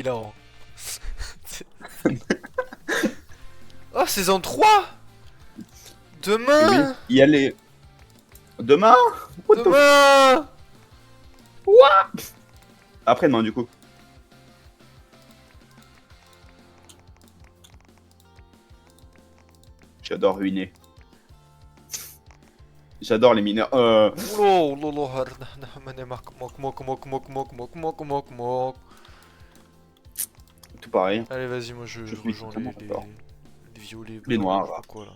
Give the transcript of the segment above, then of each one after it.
hilarant. Oh, saison 3. Oui, Demain. il y a les... Demain? What the f... Demain. Après-demain, du coup. J'adore ruiner. J'adore les mineurs. Oulou, oulou, mok, mok, mok, mok, mok, mok, mok, mok, mok. Tout pareil. Allez, vas-y, moi je Je suis rejoins totalement d'accord. les violets, Les bleus, noirs, je sais là. pas quoi là.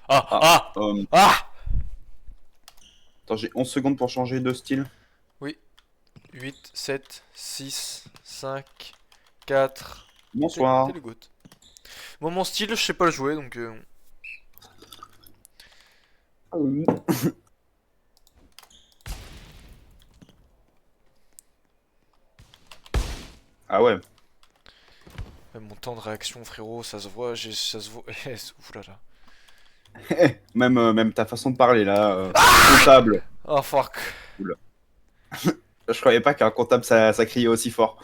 Ah, Ah, ah, ah. attends, j'ai 11 secondes pour changer de style. Oui, 8, 7, 6, 5, 4. Bonsoir. T'es le goat. Moi, mon style, je sais pas le jouer donc. Ah ouais. Mon temps de réaction, frérot, ça se voit, ça se voit. Oulala. Même ta façon de parler, là. Comptable. Oh fuck. Oula. Je croyais pas qu'un comptable, ça criait aussi fort.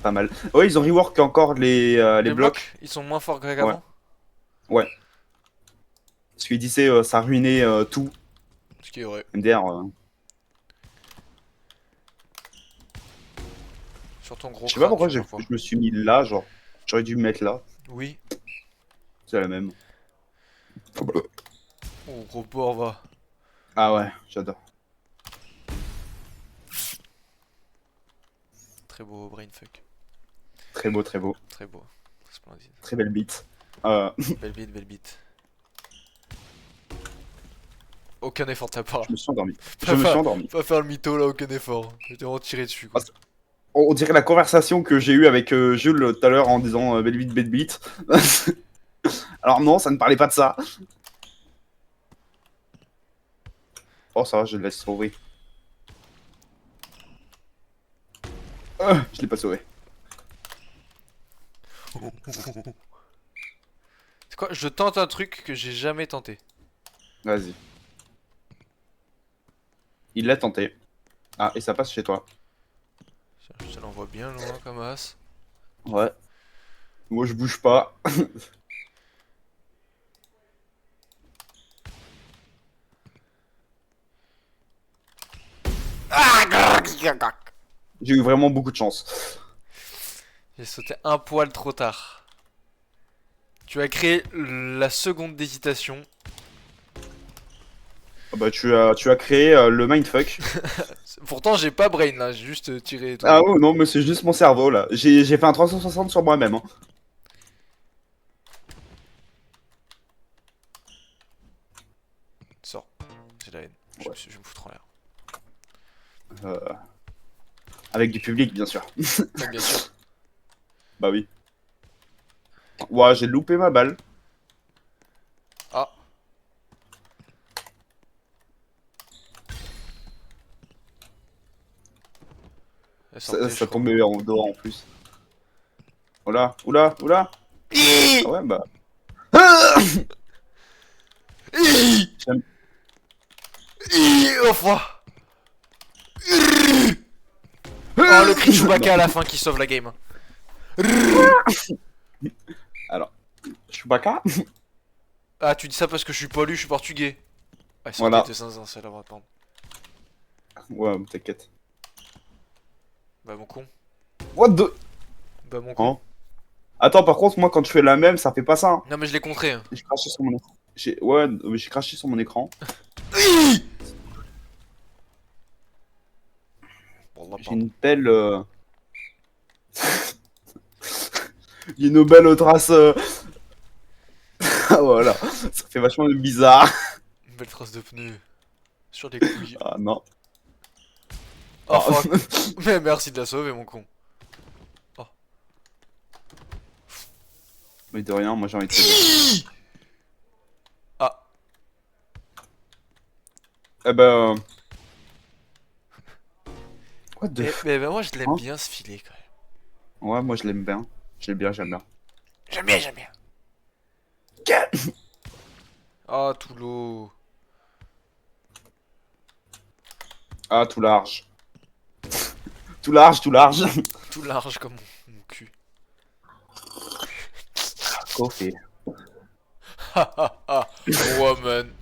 Pas mal. Ouais, ils ont rework encore les Les blocs. blocs, ils sont moins forts Ouais. qu'avant. Ouais. Parce qu'ils disaient ça ruinait tout. Ce qui est vrai. MDR. Sur ton gros Je sais pas crâne, pourquoi tu vois pas. je me suis mis là, genre. J'aurais dû me mettre là. Oui. C'est la même. Oh, gros porc, va. Ah ouais, j'adore. Très beau brainfuck. Très beau, très beau. Très beau. Splendide. Très belle bite. Belle bite, belle bite. Aucun effort de ta part. Je me suis endormi. Pas Je me faire- suis endormi. Pas faire le mytho là, aucun effort. Je t'ai vraiment tiré dessus quoi. On dirait la conversation que j'ai eue avec Jules tout à l'heure en disant belle bite, belle bite. Alors non, ça ne parlait pas de ça. Oh ça va, je le laisse sauver. Je l'ai pas sauvé. C'est quoi? Je tente un truc que j'ai jamais tenté. Vas-y. Il l'a tenté. Ah, et ça passe chez toi. Je te l'envoie bien loin comme as. Ouais. Moi je bouge pas. J'ai eu vraiment beaucoup de chance. J'ai sauté un poil trop tard. Tu as créé la seconde d'hésitation. Ah bah tu as créé le mindfuck. Pourtant j'ai pas brain là, j'ai juste tiré et tout. Ah oh non, mais c'est juste mon cerveau là. J'ai fait un 360 sur moi-même. Hein. Sors. J'ai la haine. Je Ouais. vais me foutre en l'air. Avec du public, bien sûr. Ah, bien sûr. Bah oui. Ouah, j'ai loupé ma balle. Ah. Elle sortait, je Ça crois. tombait en dehors en plus. Oula, oula, oula. Ah ouais, bah. J'aime- Enfin. Oh le cri de Chewbacca à la fin qui sauve la game. Alors, Chewbacca. Ah tu dis ça parce que je suis pas lu, je suis portugais. Ah ils sont Voilà. têtes de zinzin, c'est la vraie pente. Ouais, t'inquiète. Bah mon con. What the. Bah mon con. Hein. Attends, par contre, moi, quand je fais la même, ça fait pas ça. Hein. Non mais je l'ai contré. Hein. J'ai craché sur mon écran. Ouais, mais j'ai craché sur mon écran. J'ai une belle. J'ai une belle trace. Voilà. Ça fait vachement bizarre. Une belle trace de pneu. Sur des couilles. Ah non. Oh fuck. Mais merci de la sauver mon con. Mais de rien, moi j'ai envie de te dire. Ah. Eh ben. What the Mais moi je l'aime Hein bien ce filet quand même. Ouais, moi je l'aime bien. Je l'aime bien, j'aime bien. J'aime bien, j'aime bien. Ah tout l'eau. Ah, tout large. Tout large, tout large. Tout large comme mon cul. Coffee. Ha ha ha. Woman.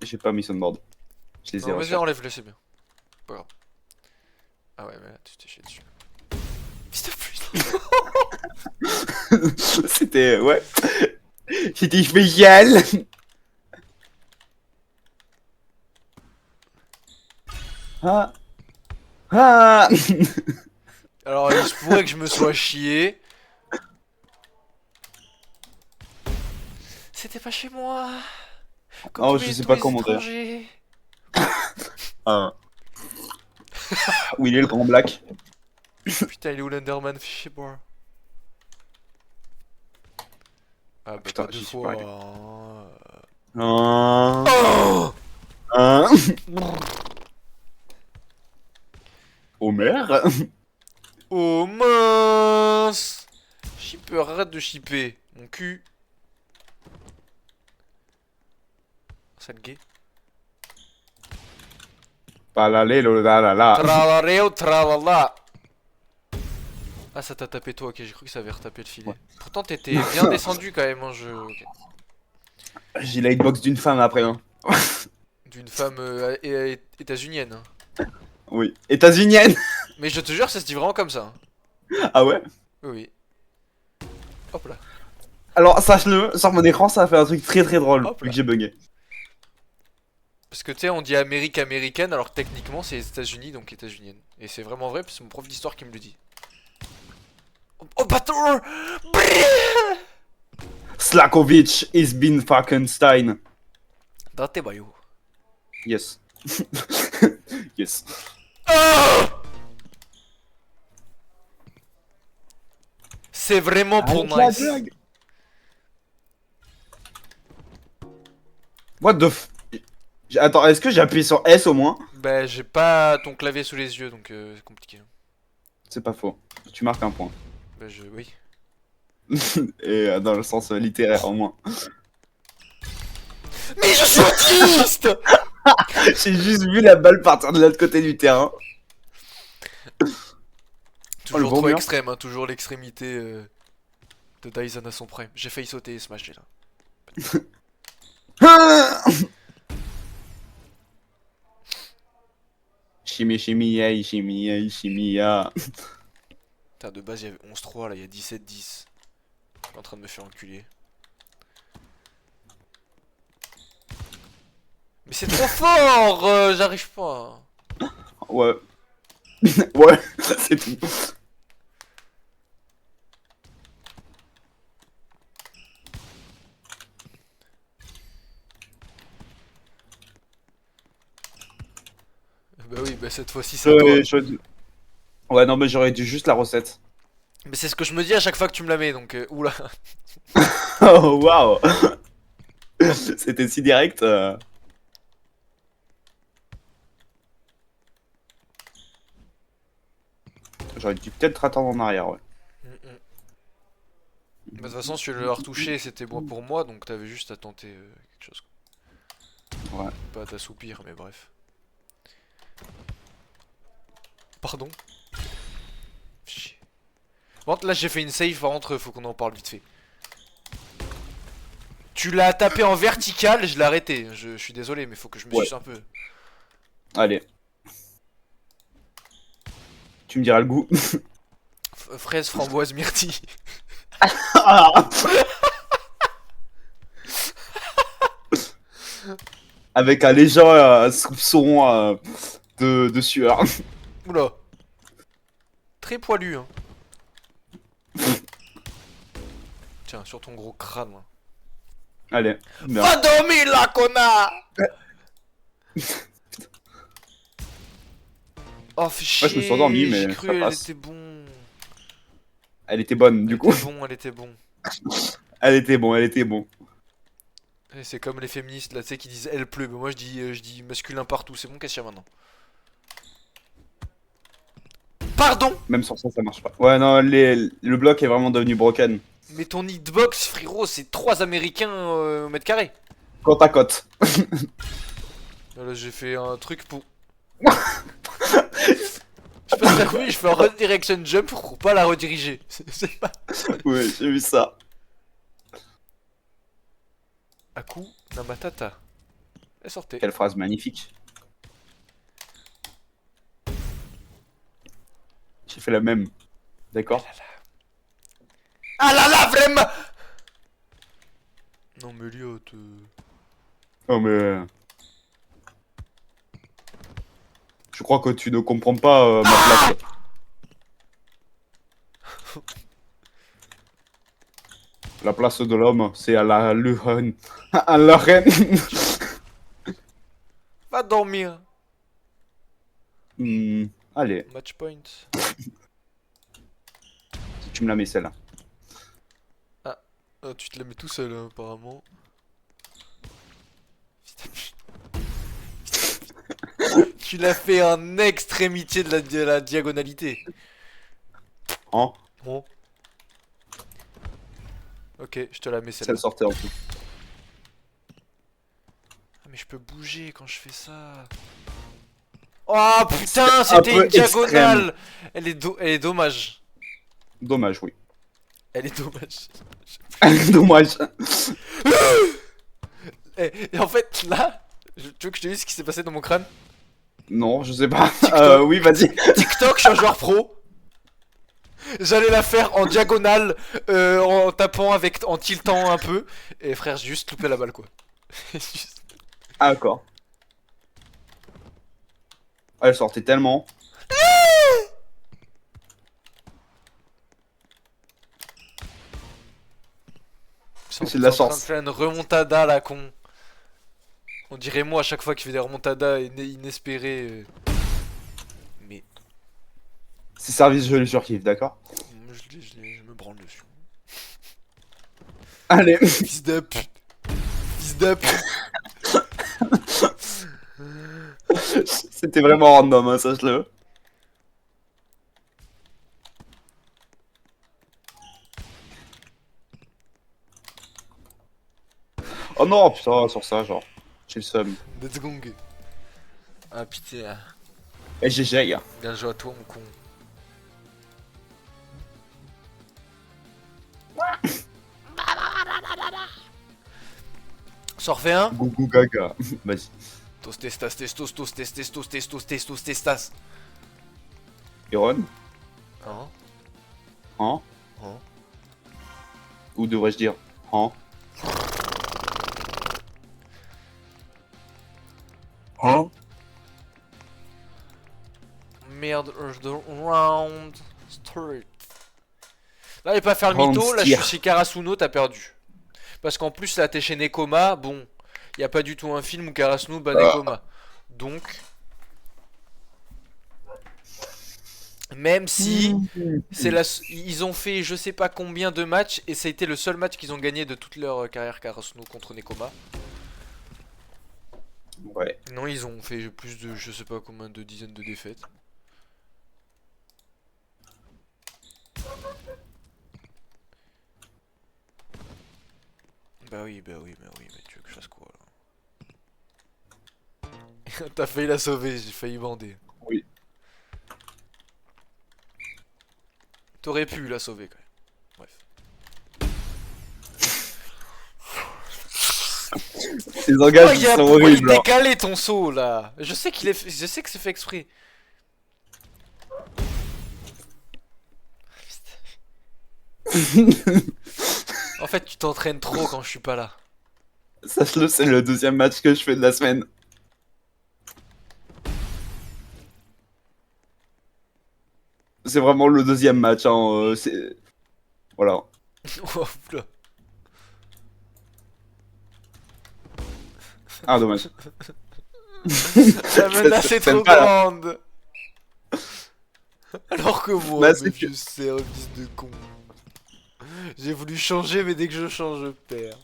J'ai pas mis Sunboard. Je les ai Non, vas-y, refaits. enlève-le, c'est bien. Pas grave. Ah ouais, mais là, tu t'es chié dessus. Fils de pute. C'était. Ouais. C'était spécial. Ah. Ah. Alors, il se pourrait que je me sois chié. C'était pas chez moi. Comme Oh, tous je les, sais tous pas les comment dire. étrangers. Ah. Où il est le grand black? Putain, il est où l'Enderman fiché boire. Ah bah Putain, pas deux j'y suis fois. pas allé. Hein. Un. Oh Un. Homer. Oh mince. Shipper, arrête de shipper. Mon cul. Sale gay. Palalé, la la la. Tralareo, tralala. Ah, ça t'a tapé toi, ok, j'ai cru que ça avait retapé le filet. Ouais. Pourtant, t'étais bien descendu quand même en jeu. Ok. J'ai la hitbox d'une femme après. Hein. D'une femme états-unienne. Hein. Oui. États-unienne. Mais je te jure, ça se dit vraiment comme ça. Hein. Ah ouais? Oui, oui. Hop là. Alors, sache-le, sur mon écran, ça a fait un truc très très drôle, Hop vu là. que j'ai bugué. Parce que tu sais, on dit Amérique américaine, alors que techniquement, c'est les États-Unis, donc états-unienne. Et c'est vraiment vrai, parce que c'est mon prof d'histoire qui me le dit. Oh, bâtard! Slakovic is been Falkenstein. Date bayo. Yes. Yes. C'est vraiment pour Arrête la nice. blague. What the f... Attends, est-ce que j'ai appuyé sur S au moins? Bah, j'ai pas ton clavier sous les yeux, donc c'est compliqué. C'est pas faux. Tu marques un point. Bah, oui. Et dans le sens littéraire au moins. Mais je suis autiste! J'ai juste vu la balle partir de l'autre côté du terrain. Toujours le trop bon mur. extrême, hein, toujours l'extrémité de Dyson à son prime. J'ai failli sauter ce match là. Chimie, chimie, chimie, chimie. Putain, de base, il y avait 11-3, là, il y a 17-10. Je suis en train de me faire enculer. Mais c'est trop fort! J'arrive pas. Ouais. Ouais, c'est tout. Bah oui, bah cette fois-ci, c'est à toi. Ouais, non, mais j'aurais dû juste la recette. Mais c'est ce que je me dis à chaque fois que tu me la mets, donc oula. Oh, waouh! C'était si direct. J'aurais dû peut-être attendre en arrière, ouais. Bah, de toute façon, si tu l'as retouché, c'était bon pour moi, donc t'avais juste à tenter quelque chose. Ouais. Pas à t'assoupir, mais bref. Pardon? Chier. Bon, là j'ai fait une save, par contre, faut qu'on en parle vite fait. Tu l'as tapé en vertical, je l'ai arrêté. Je suis désolé, mais faut que je me suce un peu. Allez. Tu me diras le goût. Fraise, framboise, myrtille. Avec un léger soupçon de sueur. Oula. Très poilu, hein. Tiens, sur ton gros crâne. Là. Allez. Va dormir là, connard! Oh, fais chier. Ouais, je me suis endormi, mais j'ai ça cru elle passe. était bon. Elle était bonne, du coup. Elle était bon. Elle était bon, elle était bon. Et c'est comme les féministes là, tu sais, qui disent elle pleut. Mais moi je dis masculin partout. C'est bon, qu'est-ce qu'il y a maintenant? Pardon? Même sans ça, ça marche pas. Ouais, non, le bloc est vraiment devenu broken. Mais ton hitbox, frérot, c'est 3 américains au mètre carré. Côte à côte. Là, j'ai fait un truc pour. Je passe la couille, je fais un redirection jump pour pas la rediriger. C'est pas. Ouais, j'ai vu ça. Aku Namatata. Elle sortait. Quelle phrase magnifique. J'ai fait la même. D'accord. Ah là là, vraiment. Non mais Elliot. Non mais... Je crois que tu ne comprends pas ma place. La place de l'homme, c'est à la reine. À la reine. Va dormir. Allez, Match point. si tu me la mets celle-là. Ah, tu te la mets tout seul hein, apparemment. Tu l'as fait en extrémité de la diagonalité. Hein? Bon. Ok, je te la mets Celle celle-là. sortait en tout. Ah, mais je peux bouger quand je fais ça. Oh putain, C'est un c'était peu une diagonale. extrême. Elle est dommage. Dommage, oui. Elle est dommage. Dommage. Et en fait, là, tu veux que je te dise ce qui s'est passé dans mon crâne? Non, je sais pas. TikTok. Oui, vas-y. TikTok, je suis un joueur pro. J'allais la faire en diagonale, en tapant avec, en tiltant un peu. Et frère, j'ai juste loupé la balle quoi. Juste- Ah, d'accord. Elle sortait tellement. C'est de la en train de chance. faire une remontada la con. On dirait moi à chaque fois qu'il fait des remontadas inespérées. Mais C'est service, je le surkiffe, d'accord? je me branle dessus. Allez. Fils de pute. Fils de pute. C'était vraiment random, hein, sache-le. Oh non, putain, sur ça, genre. J'ai le seum. Let's go. Ah pitié. Et GG. Bien joué à toi mon con. S'en refait un. Gougou gaga. Vas-y. Tos testas testos tos testes tos testos testos testas. Iron, Hein? hein? Hein? Ou devrais-je dire, hein? Hein? Merde, the round start. Là, il va pas faire le Round mytho, là je steer. suis chez Karasuno, t'as perdu. Parce qu'en plus, là t'es chez Nekoma, bon, y a pas du tout un film où Karasuno bat Nekoma. Donc, même si c'est ils ont fait je sais pas combien de matchs et ça a été le seul match qu'ils ont gagné de toute leur carrière Karasuno contre Nekoma. Ouais. Non, ils ont fait plus de je sais pas combien de dizaines de défaites. Bah oui, mais tu veux que je fasse quoi là? T'as failli la sauver, j'ai failli bander. Oui. T'aurais pu la sauver quand même. Bref. Ces engages sont Pourquoi il horribles. Hein. décalé ton saut là? Je sais qu'il est, je sais que c'est fait exprès. En fait, tu t'entraînes trop quand je suis pas là. Sache-le, c'est le deuxième match que je fais de la semaine. C'est vraiment le deuxième match. Hein. C'est... Voilà. Oh, oula. Ah, dommage. La menace est trop pas, là. grande. Alors que moi, Bah, mais c'est que- vieux service de con. J'ai voulu changer, mais dès que je change, je perds.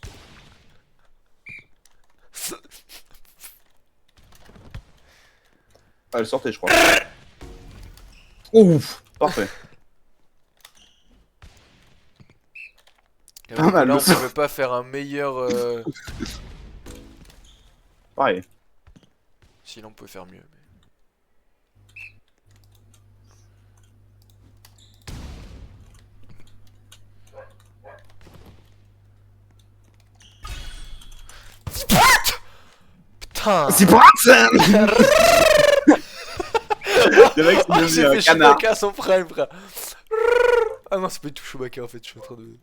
Ah, elle sortait, je crois. Ouf, parfait. J'avoue que mal, là, on le son. pouvait pas faire un meilleur. Pareil. Si, là, on pouvait faire mieux. Mais... Putain. C'est pas ça. Le mec, c'est Ah, devenu j'ai un fait canard. Chewbacca à son prime, frère. Ah non, c'est pas du tout Chewbacca en fait, je suis en train de.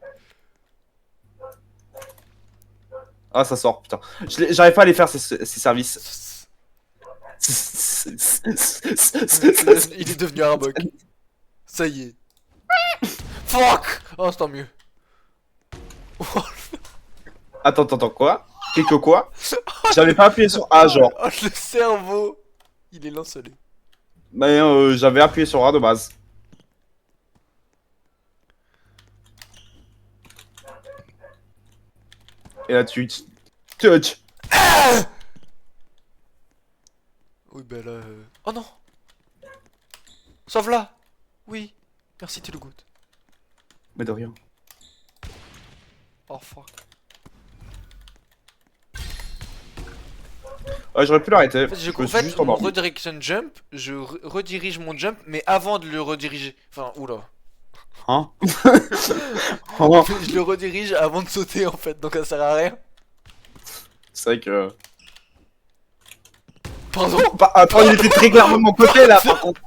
Ah, ça sort, putain. J'arrive pas à les faire, ces services. Il est devenu un bug. Ça y est. Fuck. Oh, c'est tant mieux. Attends, quoi? Quelque quoi? J'avais pas appuyé sur A, genre. Oh, le cerveau. Il est lancelé. Mais j'avais appuyé sur A de base. Et là, touch. Oui, bah là. Oh non. Sauve-la. Oui. Merci, tu le goûtes. Mais de rien. Oh fuck. J'aurais pu l'arrêter. En fait, Je me suis juste mon endormi. redirection jump, je redirige mon jump, mais avant de le rediriger. Enfin, oula. Hein? Oh, Je le redirige avant de sauter en fait, donc ça sert à rien. c'est vrai que. Pardon. Attends, il était très clairement de mon côté là, par contre.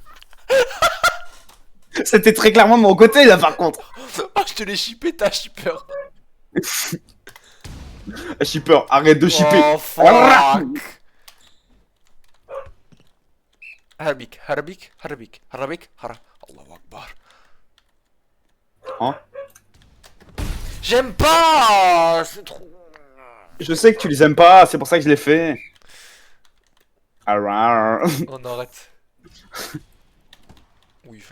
C'était très clairement de mon côté là, par contre. Oh, je te l'ai shippé, t'as shipper. Shipper, arrête de shipper. Oh fuck. Harbik. Allahu Akbar. Hein? J'aime pas. C'est trop. Je sais que tu les aimes pas, c'est pour ça que je l'ai fait. Arrgh. On arrête. Oui.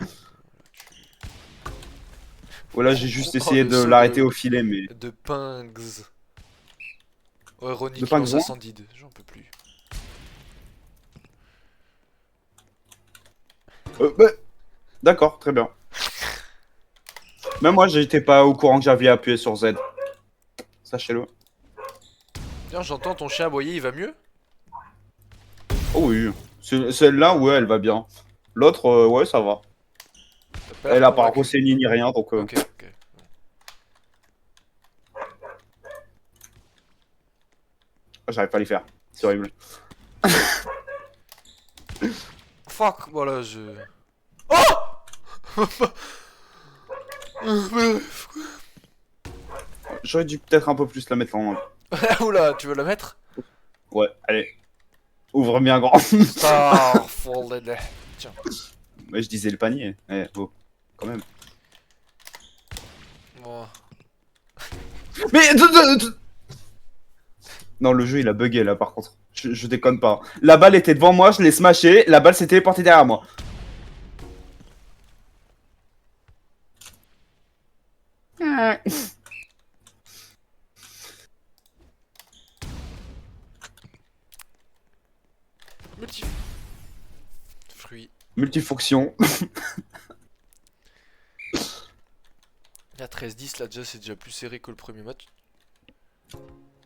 Voilà, j'ai juste Oh, essayé le de saut l'arrêter au filet, mais. de Pings. Ouais, Ronnie De qui lance Pings, à moi 110, j'en peux plus. Bah, d'accord, très bien. Même moi, j'étais pas au courant que j'avais appuyé sur Z. Sachez-le. Tiens, j'entends ton chien aboyer, il va mieux? Oh oui. Celle-là, ouais, elle va bien. L'autre, ouais, ça va. T'as pas l'air Elle a pas convaincu. renseigné ni rien, donc. Ok. J'arrive pas à les faire. C'est horrible. Fuck, voilà, je. Oh. J'aurais dû peut-être un peu plus la mettre en. Oula, tu veux la mettre? Ouais, allez. Ouvre bien grand. Starfall. Tiens. Ouais, je disais le panier. Eh, oh, quand même. Bon. Mais. Non, le jeu il a bugué là par contre. Je déconne pas. La balle était devant moi, je l'ai smashé, la balle s'est téléportée derrière moi. Multi. Fruit. Multifonction. Il y a 13-10, là déjà c'est déjà plus serré que le premier match.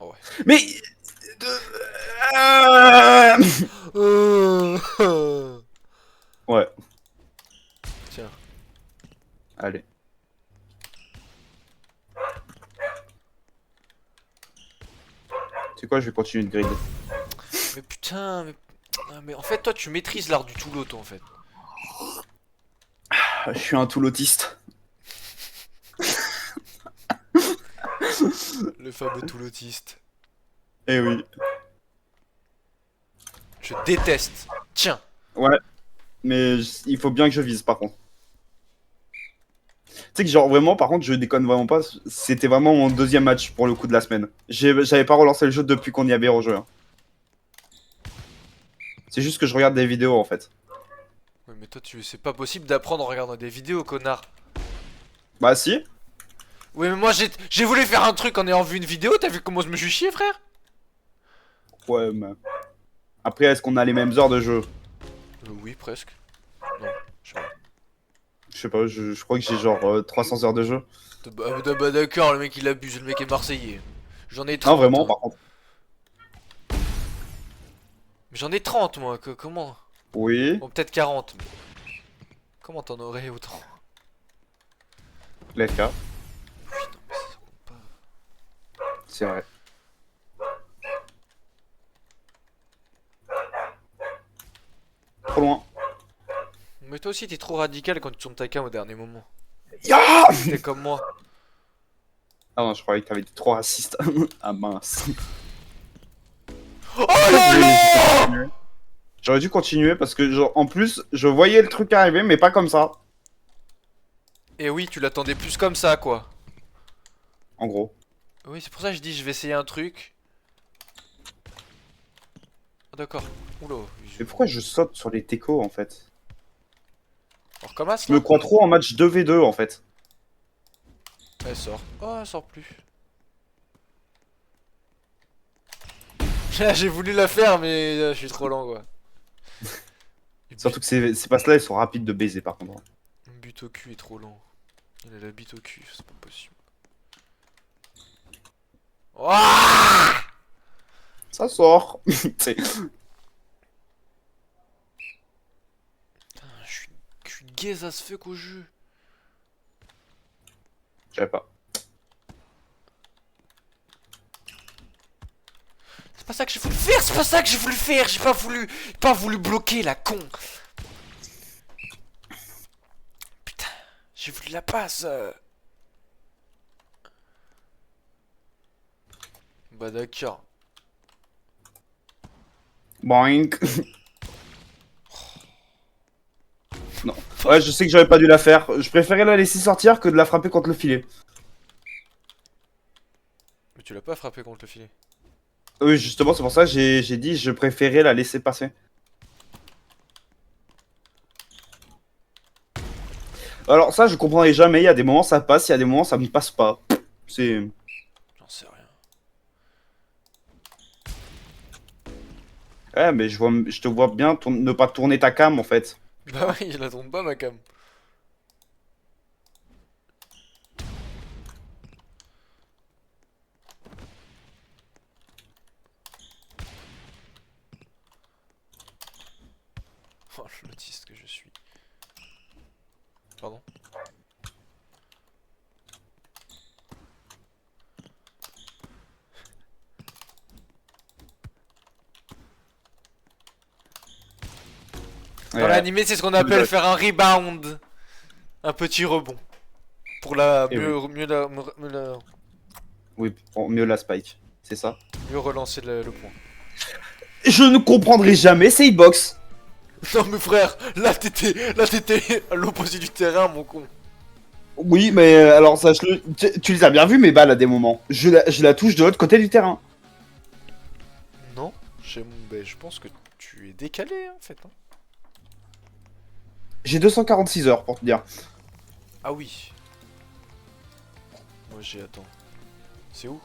Oh ouais. Mais. Ouais, Tiens. allez. C'est quoi, je vais continuer de grid. Mais putain, mais. Ah, mais en fait, toi tu maîtrises l'art du tout l'auto en fait. Je suis un tout l'autiste. Le fameux tout l'autiste. Eh oui. Je déteste. Tiens. Ouais. Mais il faut bien que je vise par contre. Tu sais que genre vraiment, par contre, je déconne vraiment pas. C'était vraiment mon deuxième match pour le coup de la semaine. J'avais pas relancé le jeu depuis qu'on y avait rejoué. Hein. C'est juste que je regarde des vidéos en fait. Ouais, mais toi, c'est pas possible d'apprendre en regardant des vidéos, connard. Bah si. Oui, mais moi, j'ai voulu faire un truc en ayant vu une vidéo. T'as vu comment je me suis chié, frère? Ouais, mais. Après, est-ce qu'on a les mêmes heures de jeu? Oui, presque. Non, je sais pas. Je sais pas, je crois que j'ai genre 300 heures de jeu. Bah, d'accord, le mec il abuse, le mec est marseillais. J'en ai 30. Non, vraiment, hein. par contre. Mais j'en ai 30, moi, comment? Oui, Bon, peut-être 40. Mais... Comment t'en aurais autant? les cas, Putain, mais ça compte pas. c'est vrai. trop loin. Mais toi aussi, t'es trop radical quand tu tournes ta cam au dernier moment. Ya T'es comme moi. Ah non, je croyais que t'avais été trop raciste. Ah mince. Oh là là! J'aurais dû continuer parce que, genre, en plus, je voyais le truc arriver, mais pas comme ça. Et oui, tu l'attendais plus comme ça, quoi. En gros. Oui, c'est pour ça que je dis je vais essayer un truc. Ah, d'accord. Oula. Mais pourquoi je saute sur les techos en fait? On recommence Je me là? crois trop en match 2v2 en fait. Elle sort. Oh, elle sort plus. J'ai voulu la faire, mais je suis trop lent, quoi. Surtout que ces passes-là, elles sont rapides de baiser par contre. Le but au cul est trop lent. Il a la bite au cul, c'est pas possible. Ouah! Ça sort. C'est- Je suis gaze as fuck au jeu. Je savais pas. C'est pas ça que j'ai voulu faire, c'est pas ça que j'ai voulu faire. J'ai pas voulu bloquer la con. Putain, j'ai voulu la passe. Bah d'accord. Boink. Non. Ouais, je sais que j'aurais pas dû la faire. Je préférais la laisser sortir que de la frapper contre le filet. Mais tu l'as pas frappé contre le filet. Oui, justement, c'est pour ça que j'ai dit je préférais la laisser passer. Alors ça, je comprendrai jamais. Il y a des moments ça passe, il y a des moments ça ne passe pas. C'est... J'en sais rien. Ouais, mais je te vois bien ne pas tourner ta cam en fait. Bah oui, il la tourne pas ma cam. Oh l'autiste que je suis. Pardon. Dans Ouais. l'animé, c'est ce qu'on appelle Ouais. faire un rebound. Un petit rebond. Pour la Eh oui. Oui, pour mieux la spike. C'est ça. mieux relancer le point. Je ne comprendrai jamais, c'est hitbox. Non mais frère, là t'étais à l'opposé du terrain mon con. Oui, mais alors sache-le, tu les as bien vus mes balles à des moments. Je la touche de l'autre côté du terrain. Non, ben, je pense que tu es décalé en fait. Hein. J'ai 246 heures pour te dire. Ah oui. Moi j'ai attends. C'est où?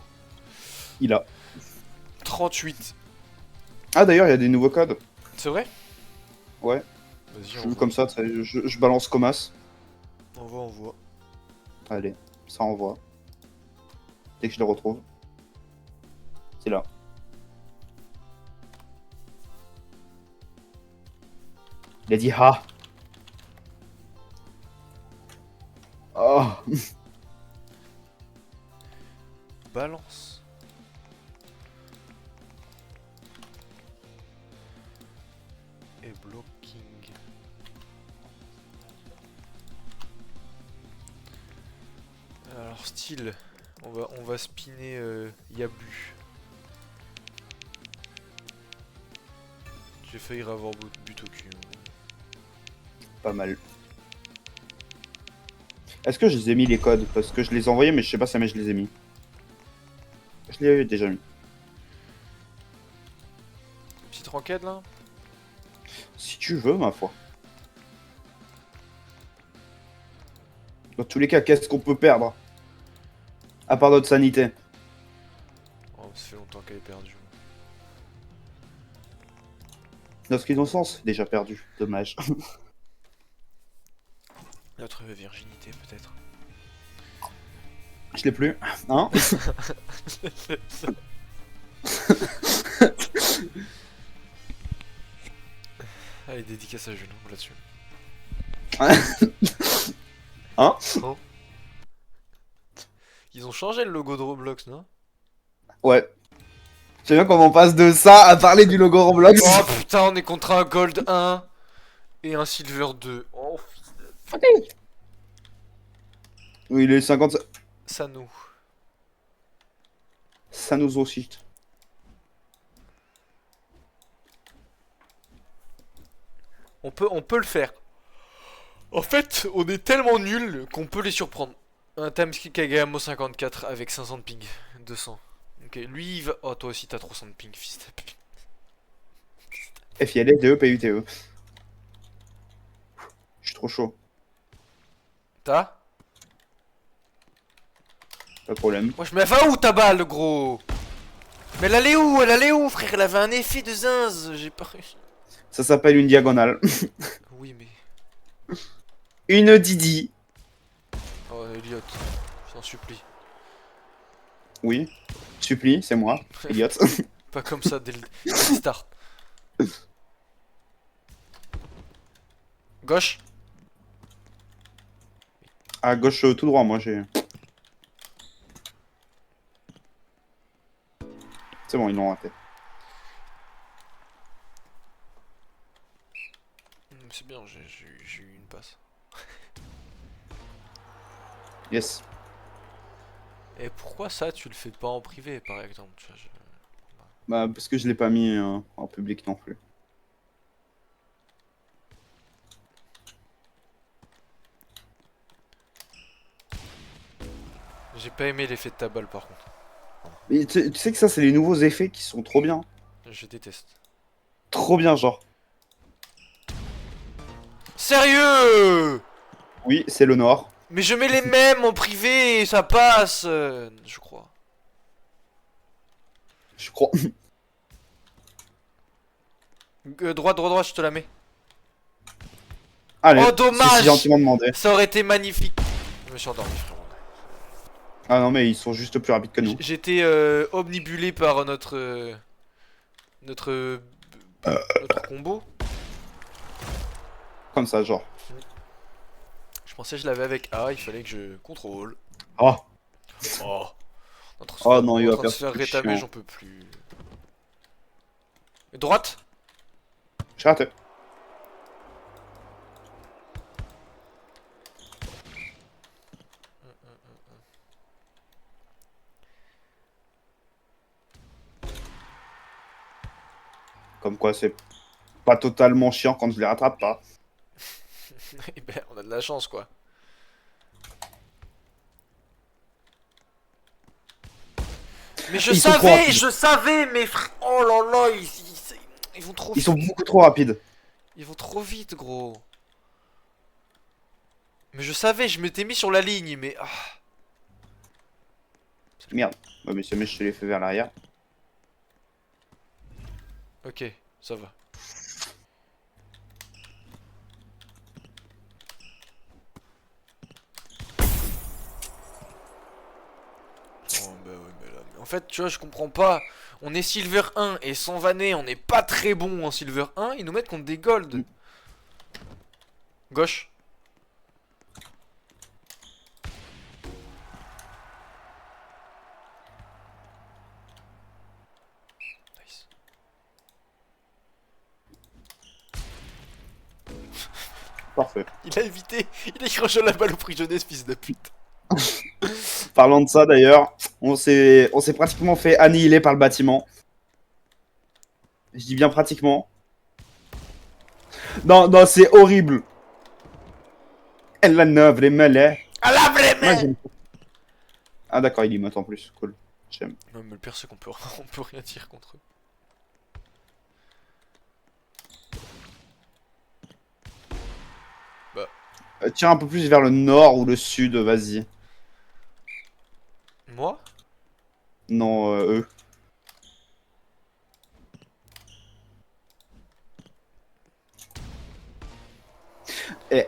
Il a. 38. Ah d'ailleurs, il y a des nouveaux codes. C'est vrai? Ouais. Vas-y, Je on joue voit. comme ça, je balance Comas. On voit. Allez, ça envoie. Dès que je le retrouve. C'est là. Il a dit ha. Oh. Balance. Et blocking. Alors style, on va spinner Yabu. J'ai failli avoir but au cul. Pas mal. Est-ce que je les ai mis les codes? Parce que je les ai envoyés, mais je sais pas si jamais je les ai mis. Je les ai déjà mis. Petite enquête là. Si tu veux, ma foi. Dans tous les cas, qu'est-ce qu'on peut perdre? À part notre sanité. Oh, ça fait longtemps qu'elle est perdue. Notre innocence, déjà perdue. Dommage. Notre virginité peut-être. Je l'ai plus. Hein? Allez, dédicace à Jules là-dessus. Hein? Oh. Ils ont changé le logo de Roblox, non? Ouais. C'est bien qu'on passe de ça à parler du logo Roblox. Oh putain, on est contre un Gold 1. Et un Silver 2. Oh, Oui, il est 50. ça nous. Ça nous aussi. On peut le faire. En fait, on est tellement nul qu'on peut les surprendre. Un Tamski Kageyamo 54 avec 500 de ping. 200. Ok, lui il va. Oh, toi aussi t'as 300 de ping, fils de pute. FILSDE, PUTE. Je suis trop chaud. T'as? Pas de problème. Moi je me va où ta balle, gros? Mais elle allait où? Elle allait où, frère? Elle avait un effet de zinz. J'ai pas réussi. Ça s'appelle une diagonale. Oui, mais. Une Didi. Oh, Elliot. Je t'en supplie. Oui. Supplie, c'est moi. Elliot. Pas comme ça dès le start. Gauche. À gauche, tout droit, moi j'ai. C'est bon, ils l'ont raté. C'est bien, j'ai eu une passe. Yes. Et pourquoi ça, tu le fais pas en privé, par exemple, tu vois, Bah, parce que je l'ai pas mis en public non plus. J'ai pas aimé l'effet de ta balle, par contre. Mais tu sais que ça, c'est les nouveaux effets qui sont trop bien. Je déteste. Trop bien, genre. Sérieux? Oui, c'est le noir. Mais je mets les mêmes en privé et ça passe, je crois. Je crois. Droite, droite, droite, je te la mets. Allez, Oh, c'est dommage! si gentiment demandé. Ça aurait été magnifique. Je me suis endormi, frérot. Ah non, mais ils sont juste plus rapides que nous. J'étais omnibulé par notre, notre combo. Comme ça, genre. Je pensais que je l'avais avec A, il fallait que je contrôle. Oh, Oh, on est en train de se Oh faire- non, on est il en va train de faire se faire ce truc rétamer, chiant. j'en peux plus. Droite? j'ai raté. Comme quoi, c'est pas totalement chiant quand je les rattrape pas. Eh ben, on a de la chance, quoi. Mais Ils sont trop rapides. je savais, mais oh là là, ils vont trop Ils sont vite. beaucoup trop rapides. Ils vont trop vite, gros. Mais je savais, je m'étais mis sur la ligne, mais ah. Merde. Bah, mais je te l'ai fait vers l'arrière. Ok, ça va. Oh, bah ouais, mais là, mais en fait, tu vois, je comprends pas. On est Silver 1 et sans vanner, on n'est pas très bon en Silver 1. Ils nous mettent contre des Gold. Gauche. Nice. Parfait. Il a évité. Il a écrasé la balle au prisonnier, ce fils de pute. Parlant de ça d'ailleurs, on s'est pratiquement fait annihiler par le bâtiment. Je dis bien pratiquement. Non, non, c'est horrible. Elle la neuve, les mêlées. À la vraie Moi, main. j'aime. Ah d'accord, il emote en plus, cool. J'aime. Non, mais le pire, c'est qu'on peut, on peut rien dire contre eux. Tire un peu plus vers le nord ou le sud, vas-y. Moi? Non, eux.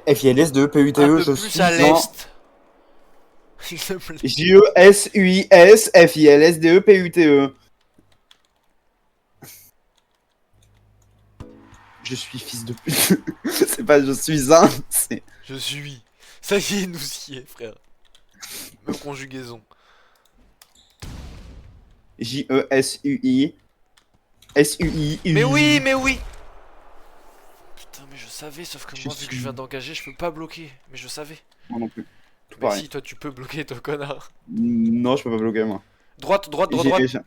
FILS de PUTE, Un peu je plus suis à un l'est. S'il te plaît. JESUIS FILSDE PUTE. Je suis fils de pute. C'est pas je suis un, c'est. Je suis. Ça y est, nous y est, frère. Même conjugaison. JESUI. SUI. Mais oui, mais oui. Putain, mais je savais, sauf que Je moi, vu que je suis- viens d'engager, je peux pas bloquer. Mais je savais. Moi non plus. Tout Mais pareil. si, toi, tu peux bloquer, toi, connard. Non, je peux pas bloquer, moi. Droite, droite, droite, J'ai... droite.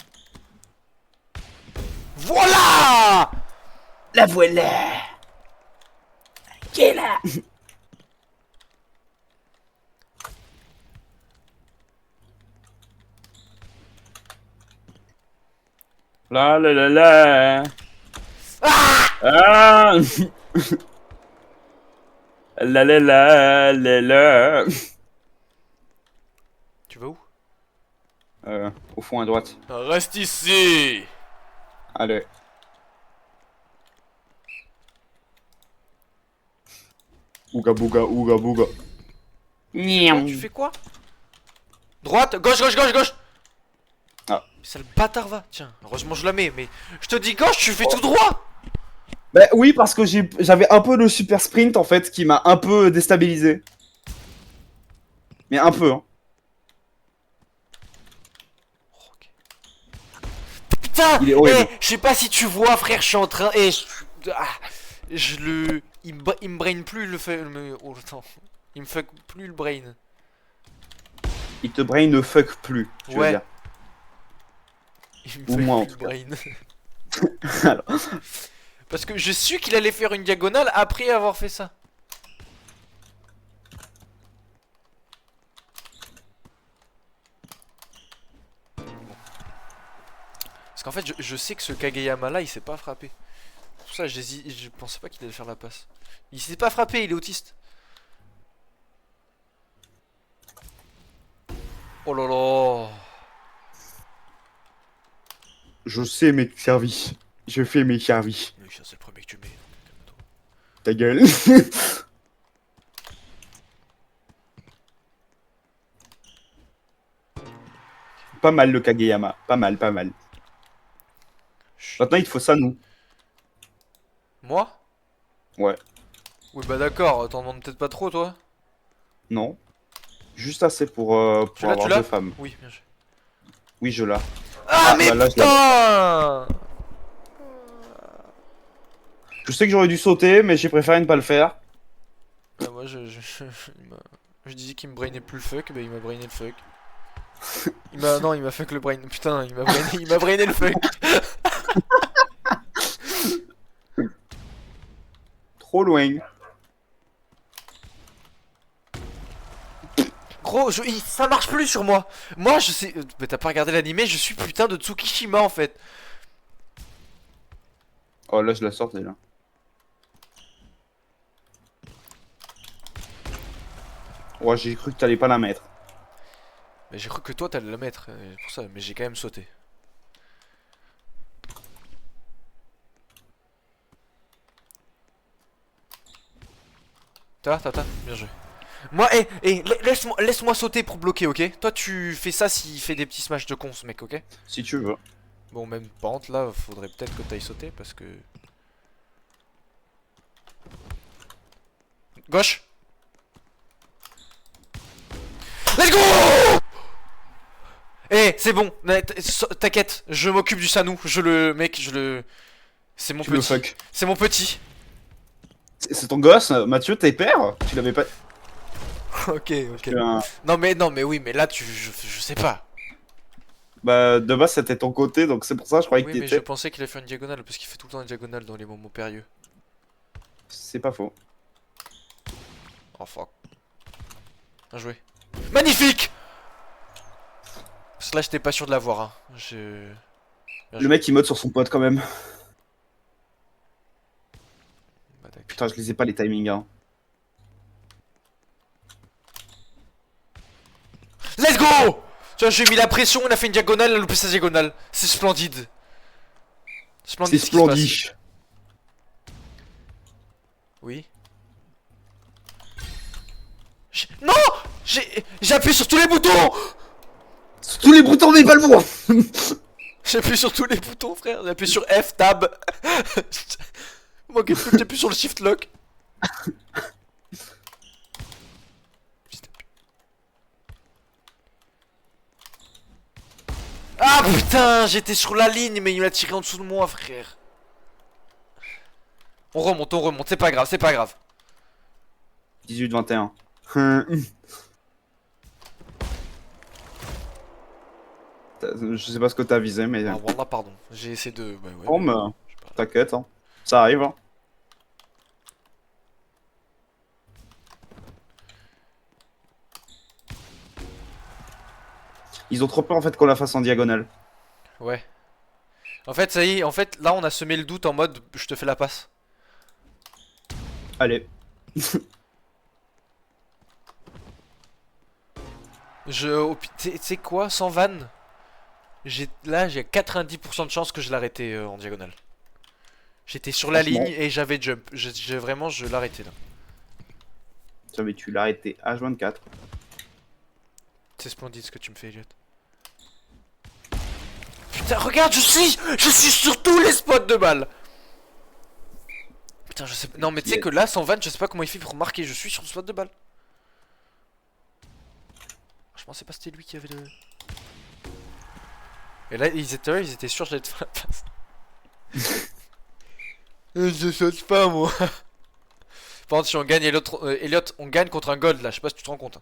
Voilà! La voilà. Qui est là? La la la la. Ah. La la la la la. Tu vas où? Au fond à droite. Reste ici! Allez. Ouga bouga, ouga bouga. Quoi, tu fais quoi? Droite, gauche, gauche, gauche, gauche! Ah. Ça le bâtard va. Tiens, heureusement je la mets, mais je te dis gauche, tu fais tout droit! Bah oui, parce que j'avais un peu le super sprint en fait qui m'a un peu déstabilisé. Mais un peu, hein. Oh, ok. Putain! Il est horrible. Je sais pas si tu vois, frère, je suis en train. Je le. Il me brain plus le fait. Oh, attends. Il me fuck plus le brain. Il te brain ne fuck plus, tu veux Ouais. dire. Il me Ou fuck moi, en plus tout le brain. Alors, Parce que je su qu'il allait faire une diagonale après avoir fait ça. Parce qu'en fait, je sais que ce Kageyama là, il s'est pas frappé. Pour ça, je pensais pas qu'il allait faire la passe. Il s'est pas frappé, il est autiste. Oh là là. je sais mes services. Je fais mes services. Oui, ça, c'est le premier que tu mets. Donc, Ta gueule. Pas mal le Kageyama. Pas mal, pas mal. chut. Maintenant, il te faut ça, nous. Moi? Ouais. Oui, bah d'accord, t'en demandes peut-être pas trop, toi? Non. Juste assez pour Tu l'as, avoir tu l'as? deux femmes. Oui, bien joué. Oui, je l'ai. Ah, mais bah là, je putain! Je sais que j'aurais dû sauter, mais j'ai préféré ne pas le faire. Ah, moi, je disais qu'il me brainait plus le fuck, bah il m'a brainé le fuck. Non, il m'a fuck le brain. Putain, il m'a brainé le fuck. Trop loin. Gros, ça marche plus sur moi. Moi, je sais. Mais t'as pas regardé l'animé, je suis putain de Tsukishima en fait. Oh, là, je la sortais, là. Ouais, j'ai cru que t'allais pas la mettre. Mais j'ai cru que toi t'allais la mettre, pour ça, mais j'ai quand même sauté. T'as, bien joué. Moi, laisse-moi sauter pour bloquer, ok? Toi, tu fais ça s'il fait des petits smash de cons, ce mec, ok? Si tu veux. Bon, même pente, là, faudrait peut-être que t'ailles sauter, parce que... Gauche! Let's go! C'est bon, t'inquiète, je m'occupe du Sanou, c'est mon Tu le petit. fuck. C'est mon petit. C'est ton gosse, Mathieu, t'es père? Tu l'avais pas. Ok. Tu as un- Non mais oui, mais là je sais pas. Bah, de base, c'était ton côté, donc c'est pour ça, je croyais Oui, que mais je t'étais. pensais qu'il allait faire une diagonale, parce qu'il fait tout le temps une diagonale dans les moments périlleux. C'est pas faux. Oh fuck. Bien joué. Magnifique! Parce que là j'étais pas sûr de l'avoir, hein. Le mec, il mode sur son pote quand même. Bah, d'accord. Putain, je lisais pas les timings, hein. Let's go! Tu vois, j'ai mis la pression, on a fait une diagonale, elle a loupé sa diagonale. C'est splendide. C'est Splendide ce qui se passe. splendide. Oui. Non! J'ai appuyé sur tous les boutons! Tous les boutons, mais pas le bon. J'ai appuyé sur tous les boutons, frère. J'ai appuyé sur F, tab. Moi, j'ai appuyé sur le shift lock. Ah putain, j'étais sur la ligne, mais il m'a tiré en dessous de moi, frère. on remonte, c'est pas grave, c'est pas grave. 18-21. Je sais pas ce que t'as visé, mais... Ah, voilà, pardon. J'ai essayé de. Ouais, ouais, Oh, ouais. mais Je sais pas. t'inquiète, hein. Ça arrive, hein. Ils ont trop peur en fait qu'on la fasse en diagonale. Ouais. En fait, ça y est, en fait, là, on a semé le doute en mode je te fais la passe. Allez. Tu sais quoi, sans vanne, là, j'ai 90% de chance que je l'arrêtais en diagonale. J'étais sur la Franchement, ligne et j'avais jump. Vraiment, je l'arrêtais là. tu l'as arrêté H24. C'est splendide ce que tu me fais, Elliot. Putain, regarde, je suis sur tous les spots de balles. Putain, je sais pas. Non, mais tu sais que là, sans vanne, je sais pas comment il fait pour marquer. Je suis sur le spot de balle. Je pensais pas que c'était lui qui avait le. Et là, ils étaient sûrs que j'allais te faire la passe. Je saute pas, moi. Par contre, si on gagne, Elliot, on gagne contre un gold là. Je sais pas si tu te rends compte.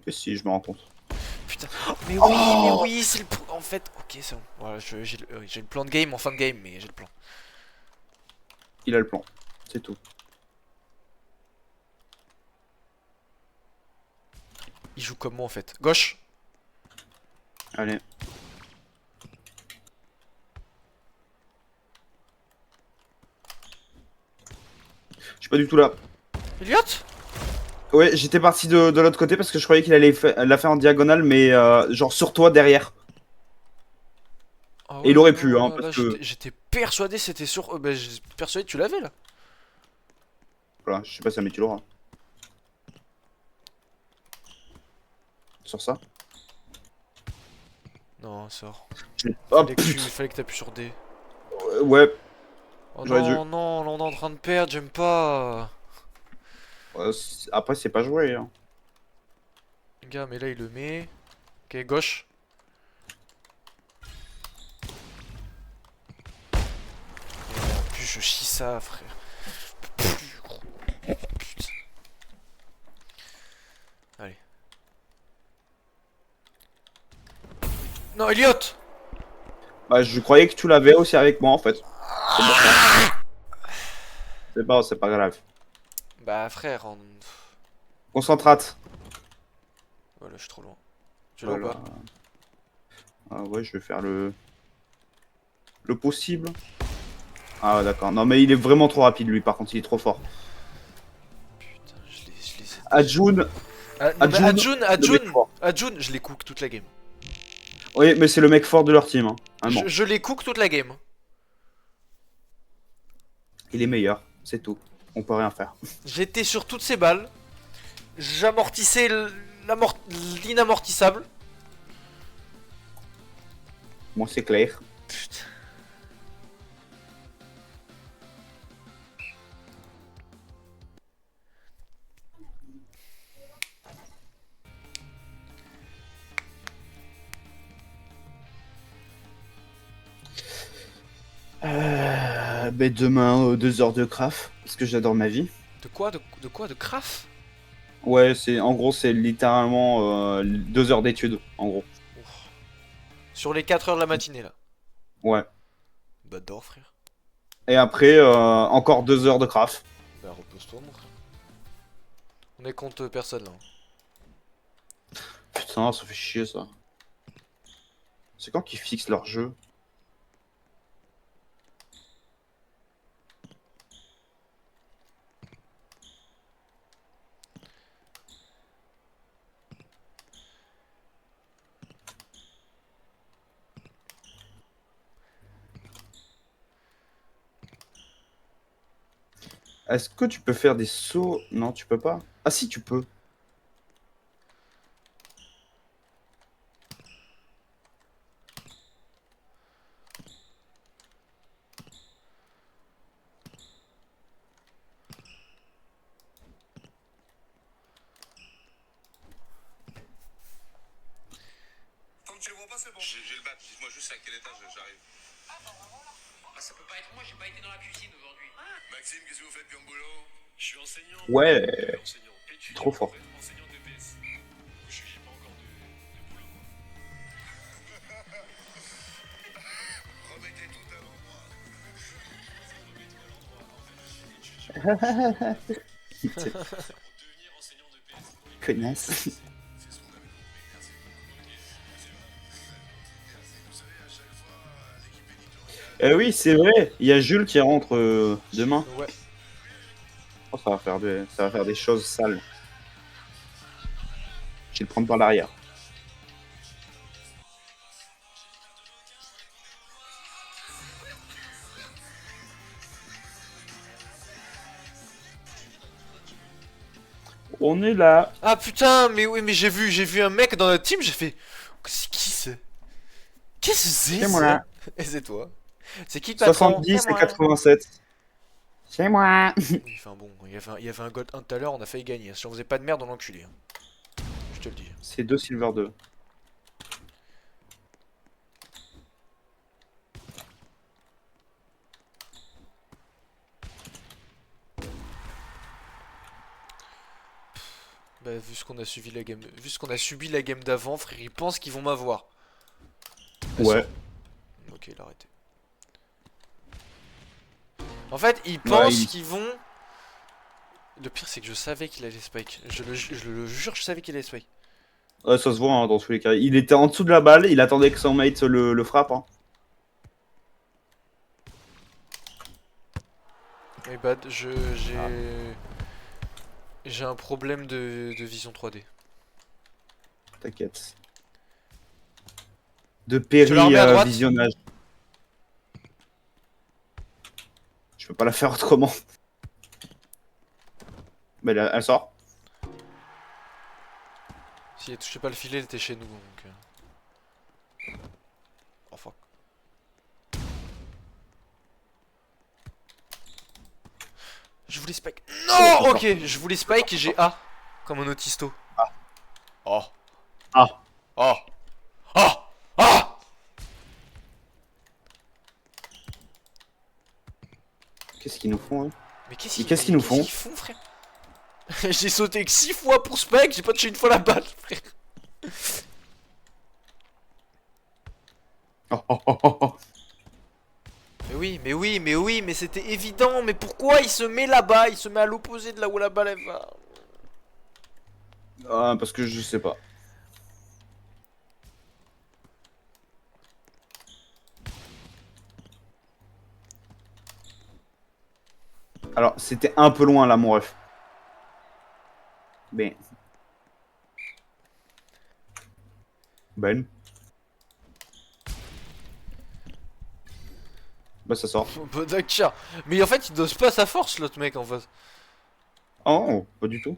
Et si, je me rends compte. Putain. Oh, mais oui, c'est le. En fait, ok, c'est bon. Voilà, j'ai le plan de game en fin de game, mais j'ai le plan. Il a le plan. C'est tout. Il joue comme moi en fait. Gauche. Allez. Je suis pas du tout là. Elliot. Ouais, j'étais parti de l'autre côté parce que je croyais qu'il allait la faire en diagonale, mais genre sur toi derrière. Ah Et il ouais, aurait non, pu, hein, non, parce là, que. j'étais persuadé c'était sur. Bah, j'étais persuadé que tu l'avais là. Voilà, je sais pas si ça mais tu l'auras. Sur ça. Non, sort. Oh Fallait que t'appuies sur D. ouais, Oh j'aurais dû. non, non, là, on est en train de perdre, j'aime pas. Après, c'est pas joué. Hein. Gars, mais là il le met. Ok, gauche. Et en plus, je chie ça, frère. Plus, gros. Putain. Allez. Non, Elliot. Bah, je croyais que tu l'avais aussi avec moi en fait. C'est pour ça. C'est pas grave. Bah, frère, Concentrate. voilà, je suis trop loin. Tu l'as ou Voilà. pas? Ah ouais, je vais faire le possible. Ah d'accord. Non mais il est vraiment trop rapide lui. Par contre, il est trop fort. Putain, je les ai. Adjun, Ah, non, mais le mec fort. Adjun, je les cook toute la game. Oui, mais c'est le mec fort de leur team. Hein. Vraiment. Je les cook toute la game. Il est meilleur. C'est tout. On peut rien faire. J'étais sur toutes ces balles. J'amortissais l'inamortissable. Moi, c'est clair. Putain. Ben demain, 2 heures de craft. Parce que j'adore ma vie. De quoi? De quoi? De craft? Ouais, en gros, c'est littéralement 2 heures d'études, en gros. Ouf. Sur les 4 heures de la matinée là. Ouais. Bah dors frère. Et après, encore 2 heures de craft. Bah repose-toi mon frère. On est contre personne là. Putain, ça fait chier ça. C'est quand qu'ils fixent leur jeu? Est-ce que tu peux faire des sauts? Non, tu peux pas. Ah si, tu peux. Tant que tu le vois pas, c'est bon. J'ai le badge, dites-moi juste à quel étage j'arrive. Ça peut pas être moi, j'ai pas été dans la cuisine aujourd'hui. Maxime, qu'est-ce que vous faites comme boulot? Je suis enseignant. Ouais, Enseignant. Étudiant, trop fort. en fait, enseignant DPS. J'ai pas encore de boulot. Remettez tout avant moi. C'est pour devenir enseignant DPS. Connasse. C'est ce qu'on avait compris. Merci. Vous savez, à chaque fois, l'équipe éditoriale. Oui, c'est vrai. Il y a Jules qui rentre demain. Ouais. Oh, ça va faire des choses sales. Je vais le prendre par l'arrière. On est là. Ah putain, mais oui, mais j'ai vu un mec dans notre team, j'ai fait. C'est qui c'est? Qu'est-ce que c'est C'est moi. ça? Et c'est toi. C'est qui le patron? 70 C'est et moi. 87. C'est moi. Oui, enfin bon, il y avait un gold 1 tout à l'heure, on a failli gagner. Si on faisait pas de merde, on l'enculait. Je te le dis. C'est 2 Silver 2. Bah, vu ce qu'on a suivi la game, vu ce qu'on a subi la game d'avant, frère, ils pensent qu'ils vont m'avoir. Ah, Ouais. si. Ok, il a arrêté. En fait, ils Ouais, pensent il- qu'ils vont. Le pire, c'est que je savais qu'il allait spike. Je le jure, je savais qu'il allait spike. Ouais, ça se voit hein, dans tous les cas. Il était en dessous de la balle, il attendait que son mate le frappe. Hein. My bad, j'ai un problème de vision 3D. T'inquiète. De Tu la remets à droite péri-visionnage. Je peux pas la faire autrement. Mais elle sort. Si elle touchait pas le filet, elle était chez nous donc. Oh fuck. Je voulais spike. Non, ok, je voulais spike et j'ai A. Comme un autisto. Oh. Ah. Oh. Oh. Oh. Qu'est-ce qu'ils nous font hein Mais qu'est-ce qu'ils nous font frère? J'ai sauté que 6 fois pour spike, j'ai pas touché une fois la balle, frère. oh, oh, oh, oh, oh. Mais c'était évident. Mais pourquoi il se met là-bas? Il se met à l'opposé de là où la balle elle va. Ah, parce que je sais pas. Alors, c'était un peu loin là, mon ref. Ben. Ben. Bah, ça sort. Bah, d'accord. Mais en fait, il dose pas sa force, l'autre mec en face. Oh, pas du tout.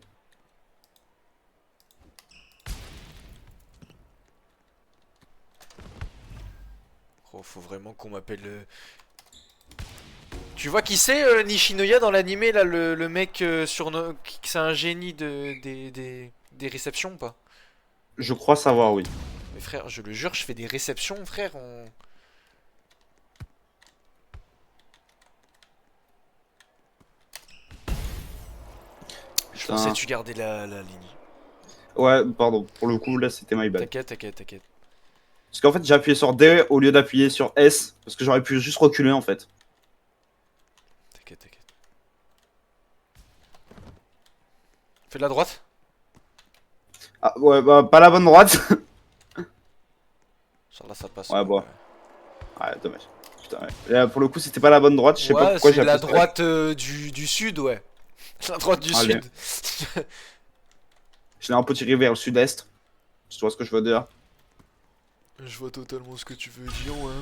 Oh, faut vraiment qu'on m'appelle. Tu vois qui c'est Nishinoya dans l'animé là, le mec c'est un génie des réceptions ou pas? Je crois savoir, oui. Mais frère, je le jure, je fais des réceptions, frère. Je Putain. pensais que tu gardais la ligne. Ouais, pardon. Pour le coup, là, c'était my bad. T'inquiète. Parce qu'en fait, j'ai appuyé sur D au lieu d'appuyer sur S. Parce que j'aurais pu juste reculer, en fait. T'inquiète. Fais de la droite. Ah, ouais, bah, pas la bonne droite. Genre là, ça passe. Ouais, bon. Ouais, dommage. Putain, ouais. Là, pour le coup, c'était pas la bonne droite. Je sais pas Ouais, pourquoi j'ai c'est la appuyé sur droite du sud, ouais. La droite du Allez. sud. Je l'ai un peu tiré vers le sud-est. Tu vois ce que je veux dire? Je vois totalement ce que tu veux dire, ouais.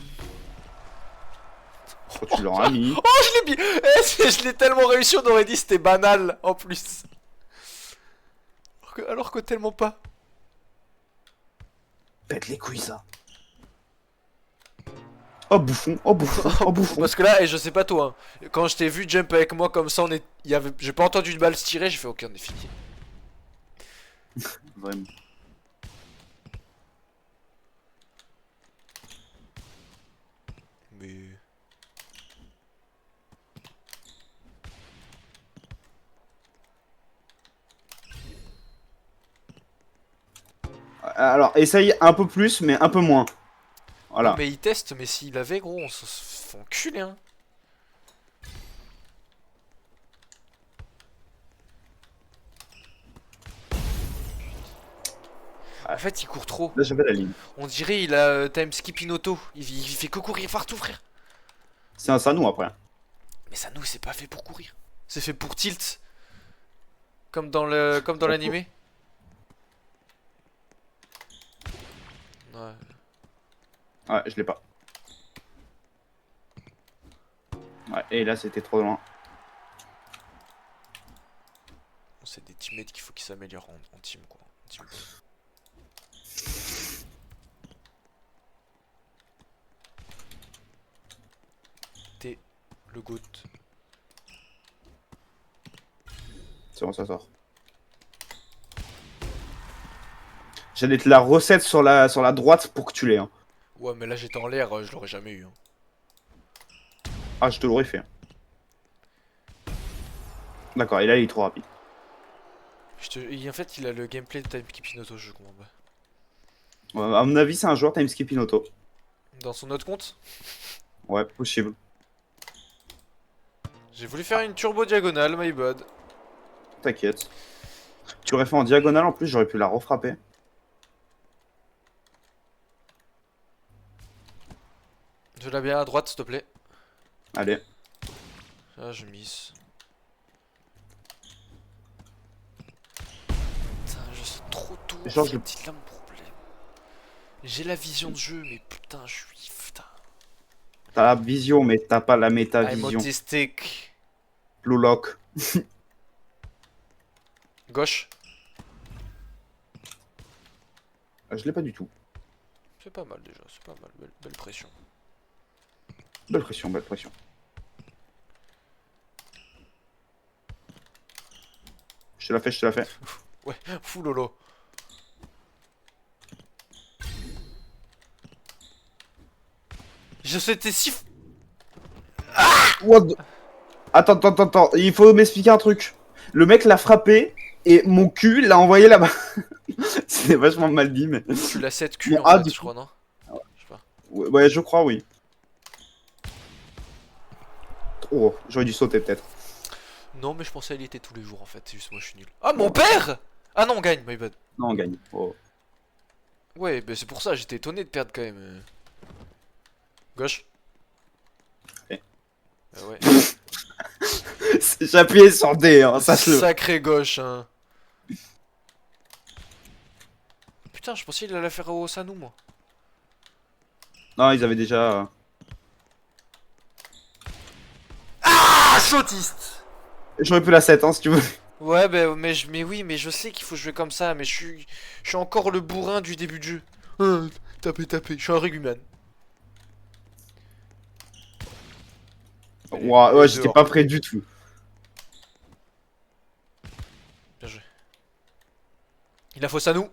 Oh, tu l'auras mis. Oh, je l'ai mis. Je l'ai tellement réussi, on aurait dit c'était banal en plus. Alors que tellement pas. Pète les couilles, ça. Oh, bouffon. Oh, bouffon. Oh, bouffon. Parce que là, et je sais pas toi, hein, quand je t'ai vu jump avec moi comme ça, j'ai pas entendu de balle se tirer, j'ai fait ok, on est fini. Vraiment. Mais. Alors, essaye un peu plus, mais un peu moins. Voilà. Non, mais il teste, mais s'il avait, gros, on se fait enculer, hein. En fait, il court trop. Là, j'avais la ligne. On dirait il a time skip in auto. Il fait que courir partout, frère. C'est un Sanou après. Mais ça, nous, c'est pas fait pour courir. C'est fait pour tilt. Comme dans l'animé. Ouais. Ouais, je l'ai pas. Ouais, et là, c'était trop loin. Bon, c'est des teammates qu'il faut qu'ils s'améliorent en team, quoi. En team. T'es le GOAT. C'est bon, ça sort. J'allais te la recette sur la droite pour que tu l'aies. Hein. Ouais, mais là j'étais en l'air, je l'aurais jamais eu. Hein. Ah, je te l'aurais fait. Hein. D'accord, et là, il est trop rapide. En fait, il a le gameplay de Time Skip in Auto, je comprends pas. Ouais, à mon avis, c'est un joueur time skip in auto. Dans son autre compte, Ouais, possible. j'ai voulu faire une turbo diagonale, my bad. T'inquiète. Tu l'aurais fait en diagonale en plus, j'aurais pu la refrapper. Je la bien à droite, s'il te plaît. Allez. Ah, je miss. Putain, je suis trop tôt. Genre, C'est là mon problème. J'ai la vision de jeu, mais putain, je suis. Putain. T'as la vision, mais t'as pas la I'm métavision. autistic. Blue lock. Gauche. Je l'ai pas du tout. C'est pas mal déjà, c'est pas mal. Belle pression. Belle pression, belle pression. Je te la fais, je te la fais. Ouais, fou lolo. Je souhaitais si. What the... Attends. Il faut m'expliquer un truc. Le mec l'a frappé et mon cul l'a envoyé là-bas. C'est vachement mal dit, mais. Tu l'as 7 cul Bon, en ah, fait, du je crois, non? Je sais pas. Ouais, je crois, oui. Oh, j'aurais dû sauter peut-être. Non, mais je pensais qu'il était tous les jours en fait, c'est juste moi je suis nul. Ah, mon père! Ah non, on gagne, my bad. Non, on gagne. Oh. Ouais, bah c'est pour ça, j'étais étonné de perdre quand même. Gauche. Ok. Ouais. J'ai appuyé sur D, hein, sache-le. Sacré gauche, hein. Putain, je pensais qu'il allait faire au Sanou, moi. Non, ils avaient déjà. Ah, sautiste! J'aurais pu la 7, hein, si tu veux. Ouais, bah, mais oui, mais je sais qu'il faut jouer comme ça, mais je suis encore le bourrin du début de jeu. Taper, je suis un rugbyman. Ouais, ouais, j'étais pas prêt du tout. Bien joué. Il a faux Sanou.